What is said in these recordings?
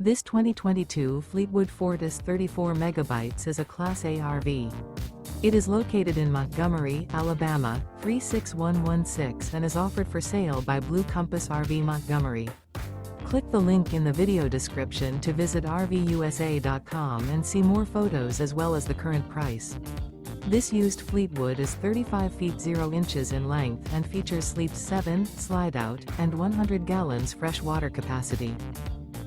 This 2022 Fleetwood Fortis 34MB is a Class A RV. It is located in Montgomery, Alabama, 36116 and is offered for sale by Blue Compass RV Montgomery. Click the link in the video description to visit RVUSA.com and see more photos as well as the current price. This used Fleetwood is 35 feet 0 inches in length and features sleeps 7, Slideout, and 100 gallons fresh water capacity.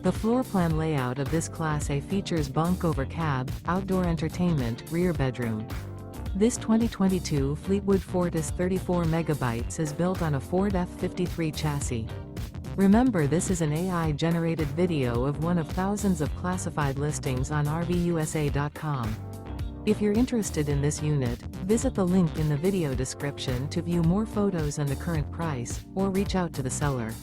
The floor plan layout of this Class A features bunk over cab, outdoor entertainment, rear bedroom. This 2022 Fleetwood Fortis 34MB is built on a Ford F-53 chassis. Remember, this is an AI-generated video of one of thousands of classified listings on RVUSA.com. If you're interested in this unit, visit the link in the video description to view more photos and the current price, or reach out to the seller.